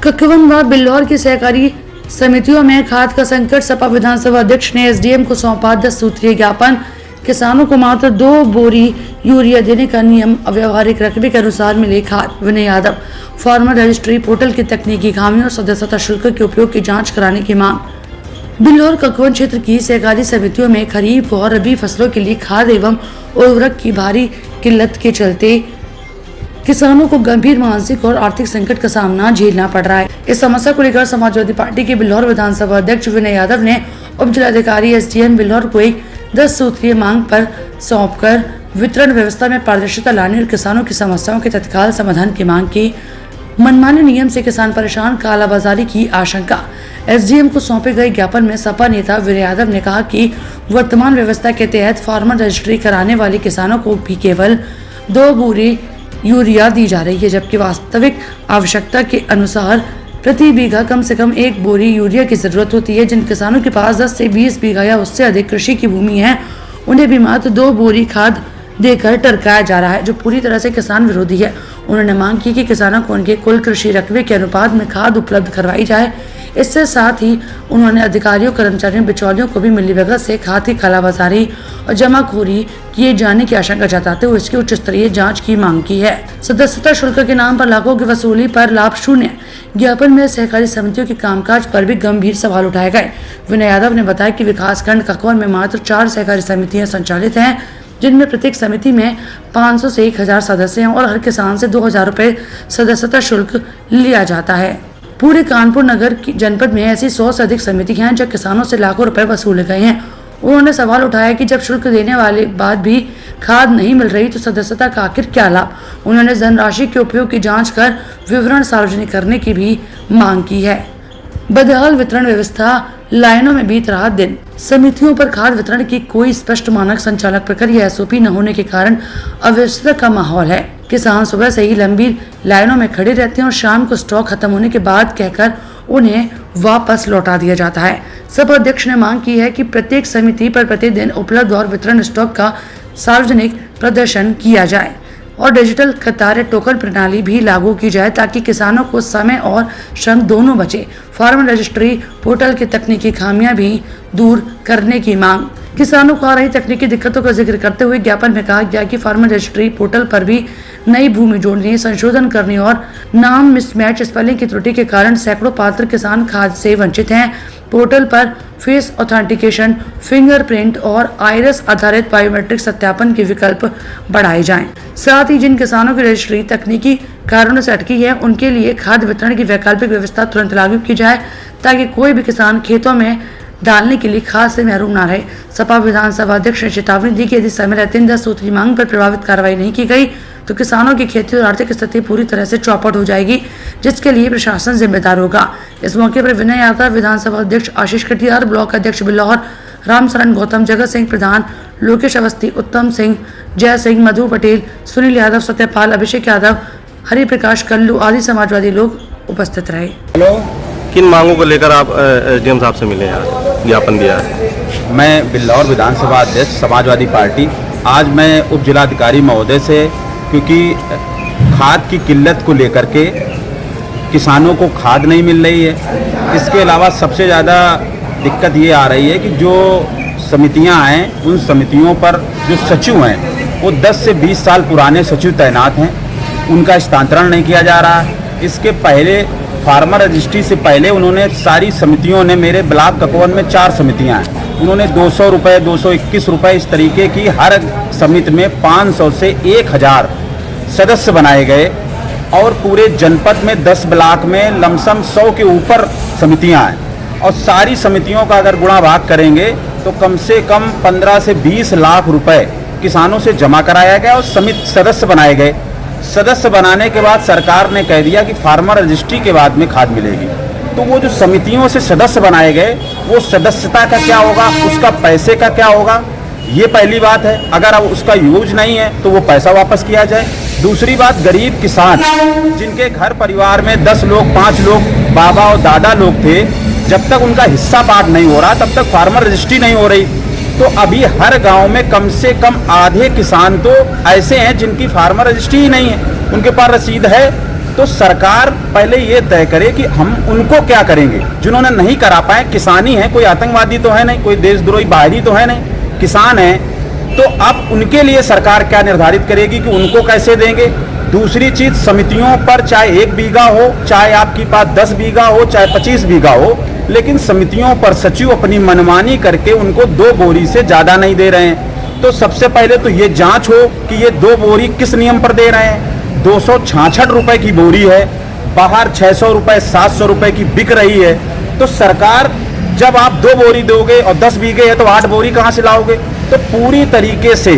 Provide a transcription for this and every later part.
ककवन व बिल्लौर की सहकारी समितियों में खाद का संकट। सपा विधानसभा अध्यक्ष ने एसडीएम को सौंपा 10 सूत्रीय ज्ञापन। किसानों को मात्र 2 बोरी यूरिया देने का नियम अव्यवहारिक रकबे के अनुसार मिले खाद। Vinay Yadav, farmer registry portal की तकनीकी खामियों और सदस्यता शुल्क के उपयोग की जांच कराने की मांग। बिल्लौर ककवन क्षेत्र की सहकारी समितियों में खरीफ और रबी फसलों के लिए खाद एवं उर्वरक की भारी किल्लत के चलते किसानों को गंभीर मानसिक और आर्थिक संकट का सामना झेलना पड़ रहा है। इस समस्या को लेकर समाजवादी पार्टी के बिल्लौर विधानसभा अध्यक्ष विनय यादव ने उप जिलाधिकारी एसडीएम बिल्लौर को एक 10 सूत्रीय मांग पर सौंपकर वितरण व्यवस्था में पारदर्शिता लाने और किसानों की समस्याओं के तत्काल समाधान की मांग की। मनमाने नियम से किसान परेशान, कालाबाजारी की आशंका। एसडीएम को सौंपे गए ज्ञापन में सपा नेता विनय यादव ने कहा कि वर्तमान व्यवस्था के तहत फार्मर रजिस्ट्री कराने वाले किसानों को भी केवल 2 बोरी यूरिया दी जा रही है, जबकि वास्तविक आवश्यकता के अनुसार प्रति बीघा कम से कम 1 बोरी यूरिया की जरूरत होती है। जिन किसानों के पास 10 से 20 बीघा या उससे अधिक कृषि की भूमि है, उन्हें भी मात्र 2 बोरी खाद देकर टरकाया जा रहा है, जो पूरी तरह से किसान विरोधी है। उन्होंने मांग की कि किसानों को उनके कुल कृषि रकबे के अनुपात में खाद उपलब्ध करवाई जाए। इससे साथ ही उन्होंने अधिकारियों, कर्मचारियों, बिचौलियों को भी मिलीभगत से खाद की कालाबाजारी और जमाखोरी किए जाने की आशंका जताते हुए इसकी उच्च स्तरीय जांच की मांग की है। सदस्यता शुल्क के नाम पर लाखों की वसूली पर लाभ शून्य। ज्ञापन में सहकारी समितियों के कामकाज पर भी गंभीर सवाल उठाए गए। विनय यादव ने बताया कि विकासखंड ककवन में मात्र 4 सहकारी समितियां संचालित हैं, जिनमें प्रत्येक समिति में 500 से 1000 सदस्य हैं और हर किसान से 2000 रुपए सदस्यता शुल्क लिया जाता है। पूरे कानपुर नगर की जनपद में ऐसी 100 से अधिक समितियां हैं, जब किसानों से लाखों रुपए वसूले गए हैं। उन्होंने सवाल उठाया कि जब शुल्क देने वाले बाद भी खाद नहीं मिल रही तो सदस्यता का आखिर क्या लाभ। उन्होंने धनराशि के उपयोग की जांच कर विवरण सार्वजनिक करने की भी मांग की है। बदहाल वितरण व्यवस्था, लाइनों में बीत रहा दिन। समितियों पर खाद वितरण की कोई स्पष्ट मानक संचालक प्रक्रिया एसओपी न होने के कारण अव्यवस्था का माहौल है। किसान सुबह से ही लंबी लाइनों में खड़े रहते हैं और शाम को स्टॉक खत्म होने के बाद कहकर उन्हें वापस लौटा दिया जाता है। सपा अध्यक्ष ने मांग की है कि प्रत्येक समिति पर प्रतिदिन उपलब्ध और वितरण स्टॉक का सार्वजनिक प्रदर्शन किया जाए और डिजिटल कतार टोकन प्रणाली भी लागू की जाए, ताकि किसानों को समय और श्रम दोनों बचे। फार्मर रजिस्ट्री पोर्टल की तकनीकी खामियां भी दूर करने की मांग। किसानों को आ रही तकनीकी दिक्कतों का जिक्र करते हुए ज्ञापन में कहा गया कि फार्मर रजिस्ट्री पोर्टल पर भी नई भूमि जोड़ने, संशोधन करने और नाम मिसमैच, स्पेलिंग की त्रुटि के कारण सैकड़ों पात्र किसान खाद से वंचित हैं। पोर्टल पर फेस ऑथेंटिकेशन, फिंगरप्रिंट और आइरिस आधारित बायोमेट्रिक सत्यापन के विकल्प बढ़ाए जाएं। साथ ही जिन किसानों की रजिस्ट्री तकनीकी कारणों से अटकी है, उनके लिए खाद वितरण की वैकल्पिक व्यवस्था तुरंत लागू की जाए, ताकि कोई भी किसान खेतों में डालने के लिए खाद से महरूम न रहे। सपा विधानसभा अध्यक्ष ने चेतावनी दी कि यदि समय रहते 10 सूत्री मांग पर प्रभावित कार्रवाई नहीं की गई तो किसानों की खेती और आर्थिक स्थिति पूरी तरह से चौपट हो जाएगी, जिसके लिए प्रशासन जिम्मेदार होगा। इस मौके पर विनय यादव, विधानसभा अध्यक्ष आशीष कटियार, ब्लॉक अध्यक्ष बिल्लौर रामशरण गौतम, जगत सिंह प्रधान, लोकेश अवस्थी, उत्तम सिंह, जय सिंह, मधु पटेल, सुनील यादव, सत्यपाल, अभिषेक यादव, हरि प्रकाश कल्लू आदि समाजवादी लोग उपस्थित रहे। किन मांगों को लेकर आप एसडीएम साहब से मिले हैं, ज्ञापन दिया है? मैं बिल्लौर विधानसभा अध्यक्ष समाजवादी पार्टी। आज मैं उप जिलाधिकारी महोदय से, क्योंकि खाद की किल्लत को लेकर के किसानों को खाद नहीं मिल रही है। इसके अलावा सबसे ज़्यादा दिक्कत ये आ रही है कि जो समितियां हैं, उन समितियों पर जो सचिव हैं वो 10 से 20 साल पुराने सचिव तैनात हैं, उनका स्थानांतरण नहीं किया जा रहा है। इसके पहले फार्मर रजिस्ट्री से पहले उन्होंने सारी समितियों ने, मेरे ब्लॉक ककवन में 4 समितियां हैं, उन्होंने 200 रुपये, 221 रुपये इस तरीके की हर समिति में 500 से 1000 सदस्य बनाए गए और पूरे जनपद में 10 ब्लॉक में लमसम 100 के ऊपर समितियां हैं और सारी समितियों का अगर गुणा भाग करेंगे तो कम से कम 15 से 20 लाख रुपए किसानों से जमा कराया गया और सदस्य बनाए गए। सदस्य बनाने के बाद सरकार ने कह दिया कि फार्मर रजिस्ट्री के बाद में खाद मिलेगी। तो वो जो समितियों से सदस्य बनाए गए, वो सदस्यता का क्या होगा, उसका पैसे का क्या होगा, ये पहली बात है। अगर अब उसका यूज नहीं है तो वो पैसा वापस किया जाए। दूसरी बात, गरीब किसान जिनके घर परिवार में 10 लोग, 5 लोग, बाबा और दादा लोग थे, जब तक उनका हिस्सा पार्ट नहीं हो रहा तब तक फार्मर रजिस्ट्री नहीं हो रही। तो अभी हर गांव में कम से कम आधे किसान तो ऐसे हैं जिनकी फार्मर रजिस्ट्री ही नहीं है, उनके पास रसीद है तो सरकार पहले ये तय करे कि हम उनको क्या करेंगे जिन्होंने नहीं करा पाए। किसानी है, कोई आतंकवादी तो है नहीं, कोई देशद्रोही बाहरी तो है नहीं, किसान है। तो अब उनके लिए सरकार क्या निर्धारित करेगी कि उनको कैसे देंगे। दूसरी चीज, समितियों पर चाहे 1 बीघा हो, चाहे आपके पास 10 बीघा हो, चाहे 25 बीघा हो, लेकिन समितियों पर सचिव अपनी मनमानी करके उनको 2 बोरी से ज्यादा नहीं दे रहे हैं। तो सबसे पहले तो ये जांच हो कि ये 2 बोरी किस नियम पर दे रहे हैं। 266 रुपए की बोरी है, बाहर 600 रुपए 700 रुपए की बिक रही है। तो सरकार, जब आप 2 बोरी दोगे और 10 बीघे है तो 8 बोरी कहां से लाओगे। तो पूरी तरीके से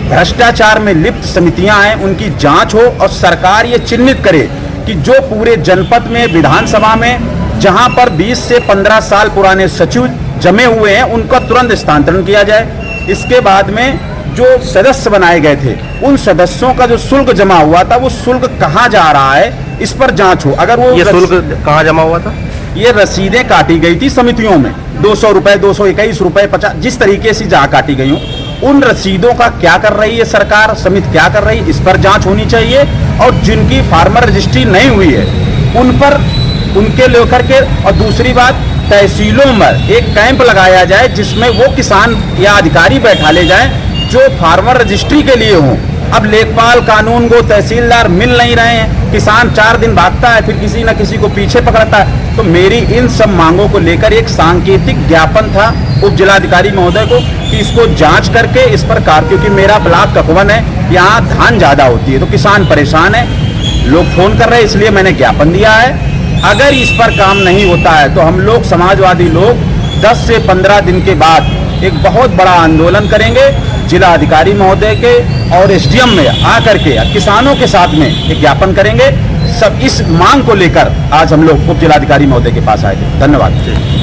भ्रष्टाचार में लिप्त समितियां हैं, उनकी जांच हो और सरकार ये चिन्हित करे कि जो पूरे जनपद में, विधानसभा में जहां पर 20 से 15 साल पुराने सचिव जमे हुए हैं उनका तुरंत स्थानांतरण किया जाए। इसके बाद में जो सदस्य बनाए गए थे उन सदस्यों का जो शुल्क जमा हुआ था वो शुल्क कहां जा रहा है, इस पर जांच हो। अगर वो ये शुल्क कहाँ जमा हुआ था? ये रसीदें काटी गई थी समितियों में, 200 रुपए, 221 रुपए, 50, जिस तरीके से जहां काटी गई हो, उन रसीदों का क्या कर रही है सरकार, समिति क्या कर रही है, इस पर जांच होनी चाहिए। और जिनकी फार्मर रजिस्ट्री नहीं हुई है उन पर, उनके लेकर के, और दूसरी बात, तहसीलों में एक कैंप लगाया जाए जिसमें वो किसान या अधिकारी बैठा ले जाए जो फार्मर रजिस्ट्री के लिए हों। अब लेखपाल, कानून को तहसीलदार मिल नहीं रहे हैं, किसान 4 दिन भागता है, फिर किसी न किसी को पीछे पकड़ता है। तो मेरी इन सब मांगों को लेकर एक सांकेतिक ज्ञापन था उप जिलाधिकारी महोदय को कि इसको जांच करके इस पर कार्य, क्योंकि मेरा ब्लॉक ककवन है, यहाँ धान ज्यादा होती है तो किसान परेशान है, लोग फोन कर रहे हैं, इसलिए मैंने ज्ञापन दिया है। अगर इस पर काम नहीं होता है तो हम लोग समाजवादी लोग 10 से 15 दिन के बाद एक बहुत बड़ा आंदोलन करेंगे जिला अधिकारी महोदय के और एसडीएम में आकर के किसानों के साथ में एक ज्ञापन करेंगे। सब इस मांग को लेकर आज हम लोग उप जिलाधिकारी महोदय के पास आए थे। धन्यवाद।